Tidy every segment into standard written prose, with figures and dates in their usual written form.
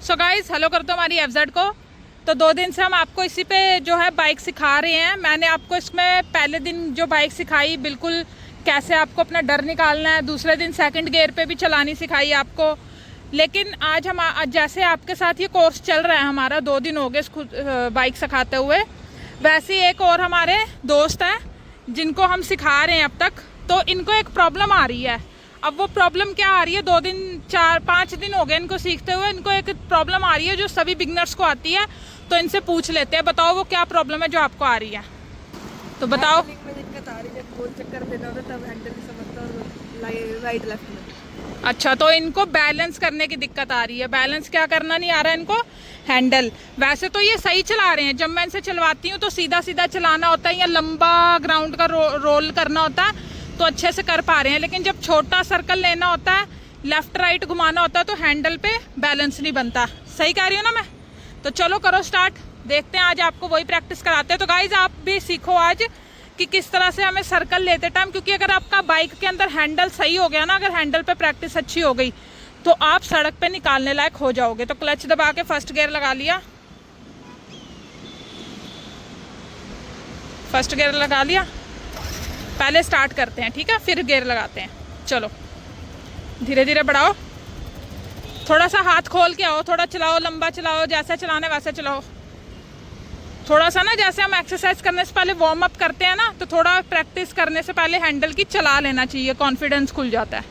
So guys hello कर दो हमारी एफजेड को। तो 2 दिन से हम आपको इसी पे जो है बाइक सिखा रहे हैं। मैंने आपको इसमें पहले दिन जो बाइक सिखाई बिल्कुल कैसे आपको अपना डर निकालना है, दूसरे दिन सेकंड गियर पे भी चलानी सिखाई आपको। लेकिन आज हम जैसे आपके साथ ये कोर्स चल रहा है हमारा, 2 दिन हो गए बाइक सिखाते हुए, वैसे ही एक और हमारे दोस्त हैं जिनको हम सिखा रहे हैं अब तक। तो इनको एक प्रॉब्लम आ रही है। अब वो प्रॉब्लम क्या आ रही है, 2 दिन 4-5 दिन हो गए इनको सीखते हुए, इनको एक प्रॉब्लम आ रही है जो सभी बिगनर्स को आती है। तो इनसे पूछ लेते हैं, बताओ वो क्या प्रॉब्लम है जो आपको आ रही है। तो बताओ। में दिक्कत आ रही है जब गोल चक्कर देना होता है तब हैंडल नहीं समझता और राइट लेफ्ट में। अच्छा, तो इनको बैलेंस करने की दिक्कत आ रही है। बैलेंस क्या करना नहीं आ रहा है इनको, हैंडल। वैसे तो ये सही चला रहे हैं, जब मैं इनसे चलवाती हूँ तो सीधा सीधा चलाना होता है या लंबा ग्राउंड का रोल करना होता है तो अच्छे से कर पा रहे हैं। लेकिन जब छोटा सर्कल लेना होता है, लेफ्ट राइट घुमाना होता है तो हैंडल पे बैलेंस नहीं बनता। सही कह रही हूँ ना मैं? तो चलो करो स्टार्ट, देखते हैं आज आपको वही प्रैक्टिस कराते हैं। तो गाइज आप भी सीखो आज कि किस तरह से हमें सर्कल लेते टाइम, क्योंकि अगर आपका बाइक के अंदर हैंडल सही हो गया ना, अगर हैंडल पे प्रैक्टिस अच्छी हो गई तो आप सड़क पे निकालने लायक हो जाओगे। तो क्लच दबा के फर्स्ट गियर लगा लिया, फर्स्ट गियर लगा लिया। पहले स्टार्ट करते हैं, ठीक है, फिर गियर लगाते हैं। चलो धीरे धीरे बढ़ाओ, थोड़ा सा हाथ खोल के आओ, थोड़ा चलाओ, लंबा चलाओ, जैसा चलाना है वैसे चलाओ। थोड़ा सा ना, जैसे हम एक्सरसाइज करने से पहले वार्म अप करते हैं ना, तो थोड़ा प्रैक्टिस करने से पहले हैंडल की चला लेना चाहिए, कॉन्फिडेंस खुल जाता है।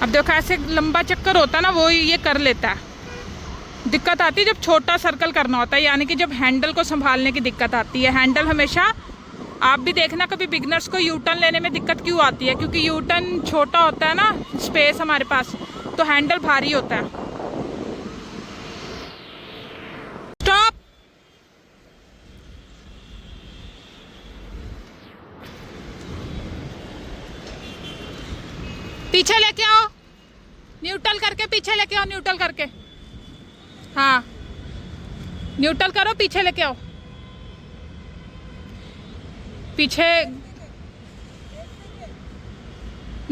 अब देखो ऐसे लंबा चक्कर होता है ना, वो ये कर लेता है। दिक्कत आती है जब छोटा सर्कल करना होता है, यानी कि जब हैंडल को संभालने की दिक्कत आती है। हैंडल हमेशा आप भी देखना, कभी बिगनर्स को यू टर्न लेने में दिक्कत क्यों आती है, क्योंकि यू टर्न छोटा होता है ना, स्पेस हमारे पास, तो हैंडल भारी होता है। स्टॉप। पीछे लेके आओ, न्यूट्रल करके पीछे लेके आओ, न्यूट्रल करके, हाँ न्यूट्रल करो, पीछे लेके आओ, पीछे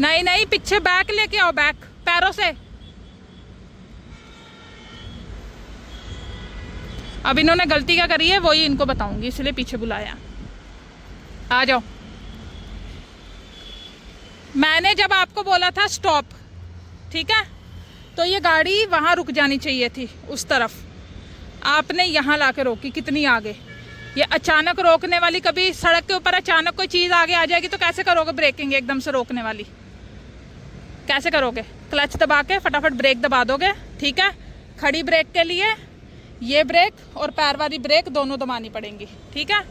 नहीं नहीं, पीछे बैक लेके आओ, बैक पैरों से। अब इन्होंने गलती क्या करी है वही इनको बताऊंगी, इसलिए पीछे बुलाया। आ जाओ। मैंने जब आपको बोला था स्टॉप, ठीक है, तो ये गाड़ी वहां रुक जानी चाहिए थी उस तरफ, आपने यहाँ लाके रोकी, कितनी आगे। ये अचानक रोकने वाली, कभी सड़क के ऊपर अचानक कोई चीज़ आगे आ जाएगी तो कैसे करोगे ब्रेकिंग, एकदम से रोकने वाली कैसे करोगे? क्लच दबा के फटाफट ब्रेक दबा दोगे, ठीक है। खड़ी ब्रेक के लिए ये ब्रेक और पैर वाली ब्रेक दोनों दबानी पड़ेंगी, ठीक है।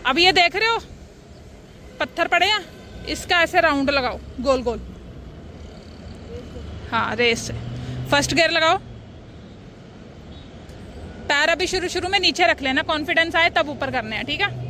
अब ये देख रहे हो पत्थर पड़े हैं, इसका ऐसे राउंड लगाओ, गोल गोल, हाँ रेस से। फर्स्ट गियर लगाओ, पैर अभी शुरू शुरू में नीचे रख लेना, कॉन्फिडेंस आए तब ऊपर करने हैं, ठीक है।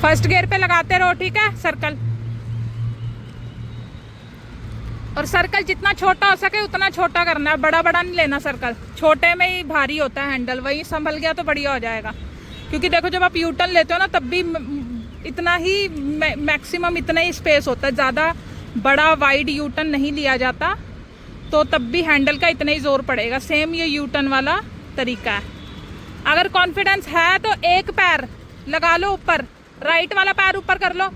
फर्स्ट गियर पे लगाते रहो, ठीक है, सर्कल। और सर्कल जितना छोटा हो सके उतना छोटा करना है, बड़ा बड़ा नहीं लेना सर्कल, छोटे में ही भारी होता है हैंडल, वही संभल गया तो बढ़िया हो जाएगा। क्योंकि देखो जब आप यू टर्न लेते हो ना, तब भी इतना ही मैक्सिमम इतना ही स्पेस होता है, ज़्यादा बड़ा वाइड यू टर्न नहीं लिया जाता, तो तब भी हैंडल का इतना ही जोर पड़ेगा। सेम ये यू टर्न वाला तरीका है। अगर कॉन्फिडेंस है तो एक पैर लगा लो ऊपर, राइट वाला पैर ऊपर कर लो,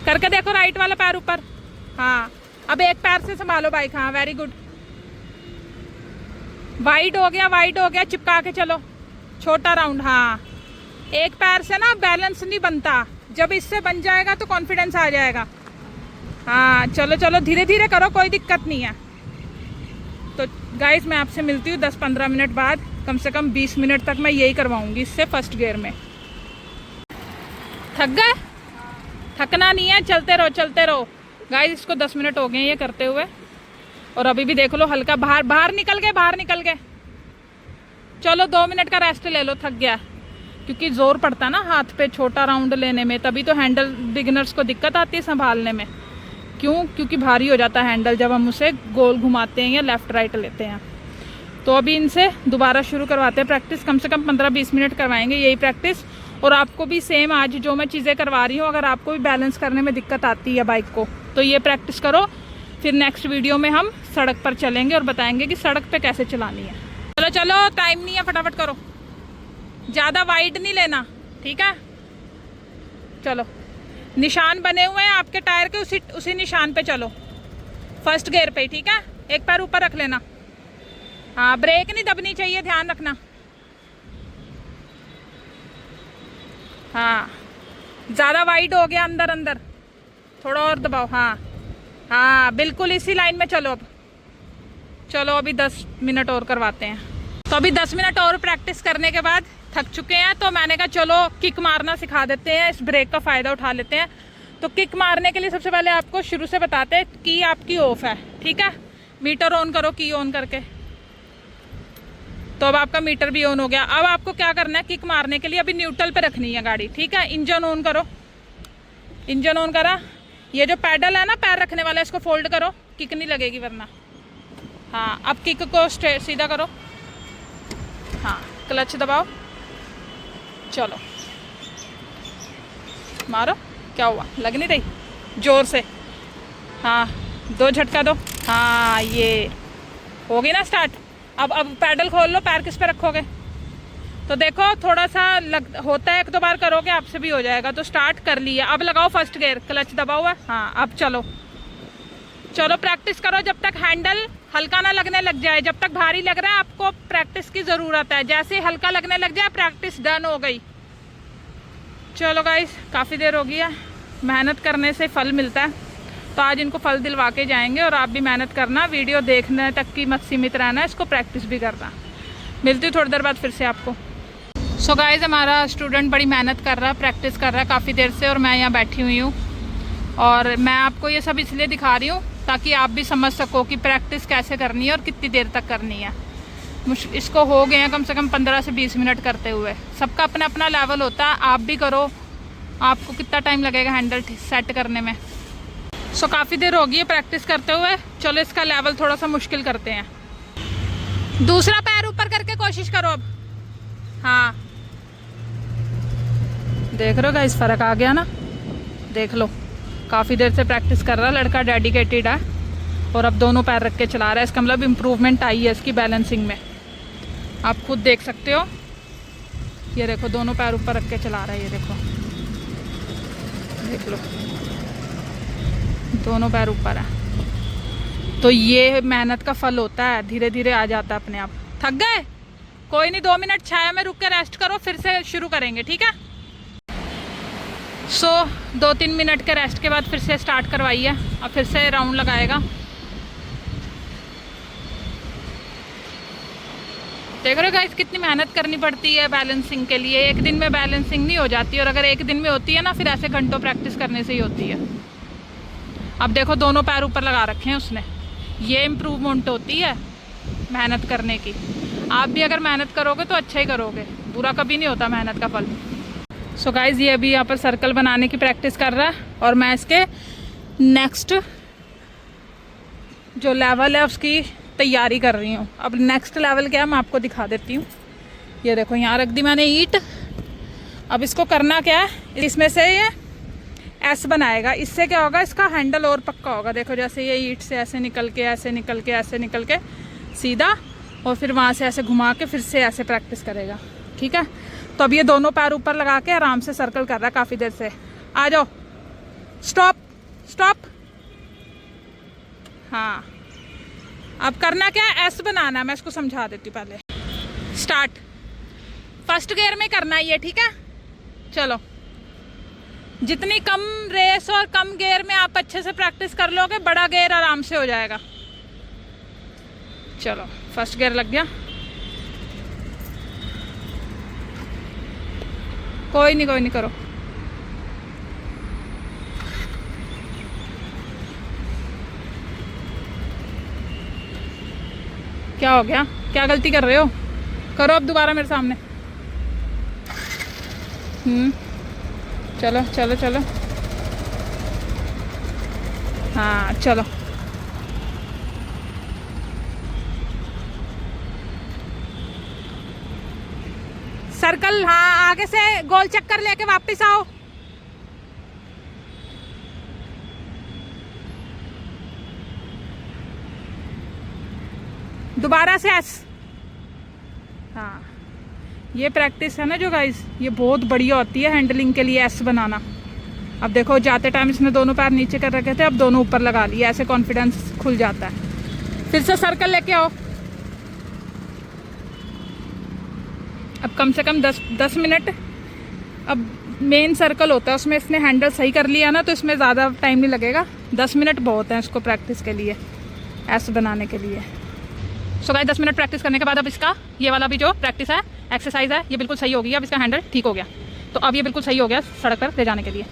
करके देखो राइट वाला पैर ऊपर, हाँ। अब एक पैर से संभालो बाइक, हाँ वेरी गुड। वाइड हो गया, वाइड हो गया, चिपका के चलो, छोटा राउंड, हाँ। एक पैर से ना बैलेंस नहीं बनता, जब इससे बन जाएगा तो कॉन्फिडेंस आ जाएगा। हाँ चलो चलो, धीरे धीरे करो, कोई दिक्कत नहीं है। तो गाइस मैं आपसे मिलती हूँ 10-15 मिनट बाद, कम से कम 20 मिनट तक मैं यही करवाऊंगी इससे फर्स्ट गियर में। थक गए? थकना नहीं है, चलते रहो चलते रहो। गाइस इसको 10 मिनट हो गए ये करते हुए, और अभी भी देख लो हल्का बाहर निकल गए, बाहर निकल गए। चलो 2 मिनट का रेस्ट ले लो, थक गया। क्योंकि ज़ोर पड़ता है ना हाथ पे छोटा राउंड लेने में, तभी तो हैंडल बिगिनर्स को दिक्कत आती है संभालने में। क्यों? क्योंकि भारी हो जाता है हैंडल जब हम उसे गोल घुमाते हैं या लेफ़्ट राइट लेते हैं। तो अभी इनसे दोबारा शुरू करवाते हैं प्रैक्टिस, कम से कम 15-20 मिनट करवाएंगे यही प्रैक्टिस। और आपको भी सेम आज जो मैं चीज़ें करवा रही हूँ, अगर आपको भी बैलेंस करने में दिक्कत आती है बाइक को, तो ये प्रैक्टिस करो। फिर नेक्स्ट वीडियो में हम सड़क पर चलेंगे और बताएंगे कि सड़क पे कैसे चलानी है। चलो चलो, टाइम नहीं है, फटाफट करो, ज़्यादा वाइड नहीं लेना, ठीक है? चलो, निशान बने हुए हैं आपके टायर के, उसी निशान पे चलो, फर्स्ट गियर पे, ठीक है? एक पैर ऊपर रख लेना। हाँ, ब्रेक नहीं दबनी चाहिए, ध्यान रखना। हाँ, ज़्यादा वाइड हो गया, अंदर अंदर, थोड़ा और दबाओ। हाँ हाँ, बिल्कुल इसी लाइन में चलो। अब चलो, अभी 10 मिनट और करवाते हैं। तो अभी 10 मिनट और प्रैक्टिस करने के बाद थक चुके हैं, तो मैंने कहा चलो किक मारना सिखा देते हैं, इस ब्रेक का फ़ायदा उठा लेते हैं। तो किक मारने के लिए सबसे पहले आपको शुरू से बताते हैं कि आपकी ऑफ है, ठीक है? मीटर ऑन करो, की ऑन करके। तो अब आपका मीटर भी ऑन हो गया। अब आपको क्या करना है, किक मारने के लिए अभी न्यूट्रल पे रखनी है गाड़ी, ठीक है? इंजन ऑन करो, इंजन ऑन करा। ये जो पैडल है ना पैर रखने वाला, इसको फोल्ड करो, किक नहीं लगेगी वरना। हाँ, अब किक को सीधा करो। हाँ, क्लच दबाओ, चलो मारो। क्या हुआ, लग नहीं रही? जोर से। हाँ, 2 झटका दो। हाँ, ये हो गई ना स्टार्ट। अब पैडल खोल लो, पैर किस पे रखोगे? तो देखो थोड़ा सा होता है, 1-2 बार करोगे आपसे भी हो जाएगा। तो स्टार्ट कर लिया, अब लगाओ फर्स्ट गियर, क्लच दबा हुआ है। हाँ, अब चलो चलो, प्रैक्टिस करो जब तक हैंडल हल्का ना लगने लग जाए। जब तक भारी लग रहा है आपको प्रैक्टिस की ज़रूरत है, जैसे ही हल्का लगने लग जाए प्रैक्टिस डन हो गई। चलो गाइस, काफ़ी देर हो गई है, मेहनत करने से फल मिलता है, तो आज इनको फल दिलवा के जाएंगे। और आप भी मेहनत करना, वीडियो देखने तक की मत सीमित रहना, इसको प्रैक्टिस भी करना। मिलती हूँ थोड़ी देर बाद फिर से आपको। सो गाइस, हमारा स्टूडेंट बड़ी मेहनत कर रहा है, प्रैक्टिस कर रहा है काफ़ी देर से, और मैं यहाँ बैठी हुई हूँ। और मैं आपको ये सब इसलिए दिखा रही हूँ ताकि आप भी समझ सको कि प्रैक्टिस कैसे करनी है और कितनी देर तक करनी है। इसको हो गए हैं कम से कम 15 से 20 मिनट करते हुए। सबका अपना अपना लेवल होता है, आप भी करो, आपको कितना टाइम लगेगा हैंडल सेट करने में। सो काफ़ी देर हो गई है प्रैक्टिस करते हुए। चलो इसका लेवल थोड़ा सा मुश्किल करते हैं। दूसरा पैर ऊपर करके कोशिश करो अब। हाँ, देख रहे हो गाइस, फ़र्क आ गया ना? देख लो, काफ़ी देर से प्रैक्टिस कर रहा है लड़का, डेडिकेटेड है, और अब दोनों पैर रख के चला रहा है। इसका मतलब इम्प्रूवमेंट आई है इसकी बैलेंसिंग में, आप खुद देख सकते हो। ये देखो, दोनों पैर ऊपर रख के चला रहा है, ये देखो, देख लो, दोनों पैर ऊपर है। तो ये मेहनत का फल होता है, धीरे धीरे आ जाता है अपने आप। थक गए? कोई नहीं, 2 मिनट छाया में रुक के रेस्ट करो, फिर से शुरू करेंगे, ठीक है? सो 2-3 मिनट के रेस्ट के बाद फिर से स्टार्ट करवाइए। अब फिर से राउंड लगाएगा। देख रहे हो गाइस, कितनी मेहनत करनी पड़ती है बैलेंसिंग के लिए। एक दिन में बैलेंसिंग नहीं हो जाती, और अगर एक दिन में होती है ना, फिर ऐसे घंटों प्रैक्टिस करने से ही होती है। अब देखो, दोनों पैर ऊपर लगा रखे हैं उसने। ये इम्प्रूवमेंट होती है मेहनत करने की। आप भी अगर मेहनत करोगे तो अच्छा ही करोगे, बुरा कभी नहीं होता मेहनत का फल। सो गाइस, ये अभी यहाँ पर सर्कल बनाने की प्रैक्टिस कर रहा है, और मैं इसके नेक्स्ट जो लेवल है उसकी तैयारी कर रही हूँ। अब नेक्स्ट लेवल क्या है मैं आपको दिखा देती हूँ। ये देखो, यहाँ रख दी मैंने ईंट। अब इसको करना क्या है, इसमें से ये एस बनाएगा। इससे क्या होगा, इसका हैंडल और पक्का होगा। देखो, जैसे ये ईंट से ऐसे निकल के, ऐसे निकल के, ऐसे निकल के सीधा, और फिर वहाँ से ऐसे घुमा के फिर से ऐसे प्रैक्टिस करेगा, ठीक है? तो अब ये दोनों पैर ऊपर लगा के आराम से सर्कल कर रहा है काफ़ी देर से। आ जाओ, स्टॉप स्टॉप। हाँ, अब करना क्या है, एस बनाना है। मैं इसको समझा देती हूँ पहले। स्टार्ट, फर्स्ट गियर में करना है ये, ठीक है? चलो, जितनी कम रेस और कम गियर में आप अच्छे से प्रैक्टिस कर लोगे, बड़ा गियर आराम से हो जाएगा। चलो, फर्स्ट गियर लग गया। कोई नहीं करो। क्या हो गया, क्या गलती कर रहे हो? करो अब दोबारा मेरे सामने। चलो चलो चलो, हाँ चलो। सर्कल, हाँ आगे से गोल चक्कर लेके वापस आओ। दोबारा से एस। हाँ ये प्रैक्टिस है ना जो गाइस, ये बहुत बढ़िया होती है हैंडलिंग के लिए एस बनाना। अब देखो जाते टाइम इसने दोनों पैर नीचे कर रखे थे, अब दोनों ऊपर लगा लिए, ऐसे कॉन्फिडेंस खुल जाता है। फिर से सर्कल लेके आओ। अब कम से कम 10 मिनट। अब मेन सर्कल होता है उसमें इसने हैंडल सही कर लिया ना, तो इसमें ज़्यादा टाइम नहीं लगेगा। 10 मिनट बहुत है इसको प्रैक्टिस के लिए, एस बनाने के लिए। सो गाइस 10 मिनट प्रैक्टिस करने के बाद अब इसका ये वाला भी जो प्रैक्टिस है, एक्सरसाइज है, ये बिल्कुल सही हो गई। अब इसका हैंडल ठीक हो गया, तो अब ये बिल्कुल सही हो गया सड़क पर ले जाने के लिए।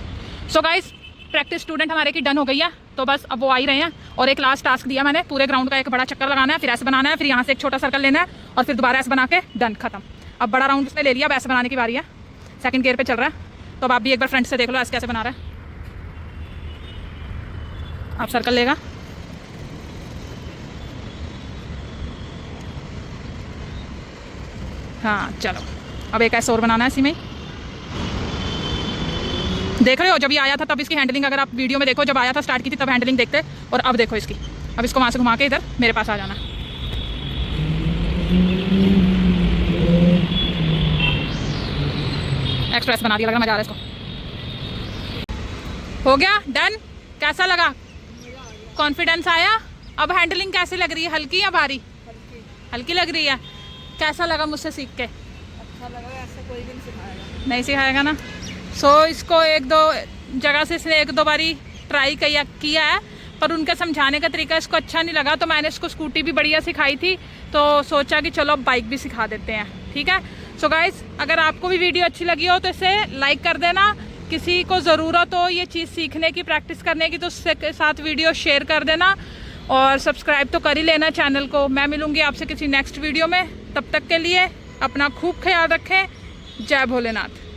सो गाइस प्रैक्टिस स्टूडेंट हमारे की डन हो गई है, तो बस अब वो आ ही रहे हैं। और एक लास्ट टास्क दिया मैंने, पूरे ग्राउंड का एक बड़ा चक्कर लगाना है, फिर ऐसे बनाना है, फिर यहाँ से एक छोटा सर्कल लेना है और फिर दोबारा ऐसे बना के डन, खत्म। अब बड़ा राउंड उसने ले लिया, अब ऐसे बनाने की बारी है। सेकंड गियर पे चल रहा है, तो अब आप भी एक बार फ्रंट से देख लो ऐसे कैसे बना रहा है। आप सर्कल लेगा, हाँ चलो। अब एक ऐसे और बनाना है इसी में। देख रहे हो जब ये आया था तब इसकी हैंडलिंग, अगर आप वीडियो में देखो जब आया था स्टार्ट की थी तब हैंडलिंग देखते, और अब देखो इसकी। अब इसको वहाँ से घुमा के इधर मेरे पास आ जाना। एक्स्ट्रा बना दिया, लग रहा मजा आ रहा है इसको। हो गया डन। कैसा लगा, कॉन्फिडेंस आया? अब हैंडलिंग कैसी लग रही है, हल्की या भारी? हल्की लग रही है। कैसा लगा मुझसे सीख के? अच्छा लगा, ऐसा कोई भी नहीं सिखाएगा। नहीं सिखाएगा ना। सो इसको 1-2 जगह से इसने 1-2 बारी ट्राई किया है, पर उनका समझाने का तरीका इसको अच्छा नहीं लगा, तो मैंने इसको स्कूटी भी बढ़िया सिखाई थी, तो सोचा कि चलो अब बाइक भी सिखा देते हैं। ठीक है। सो गाइस अगर आपको भी वीडियो अच्छी लगी हो तो इसे लाइक कर देना। किसी को ज़रूरत हो ये चीज़ सीखने की, प्रैक्टिस करने की, तो उसके साथ वीडियो शेयर कर देना और सब्सक्राइब तो कर ही लेना चैनल को। मैं मिलूँगी आपसे किसी नेक्स्ट वीडियो में, तब तक के लिए अपना खूब ख्याल रखें। जय भोलेनाथ।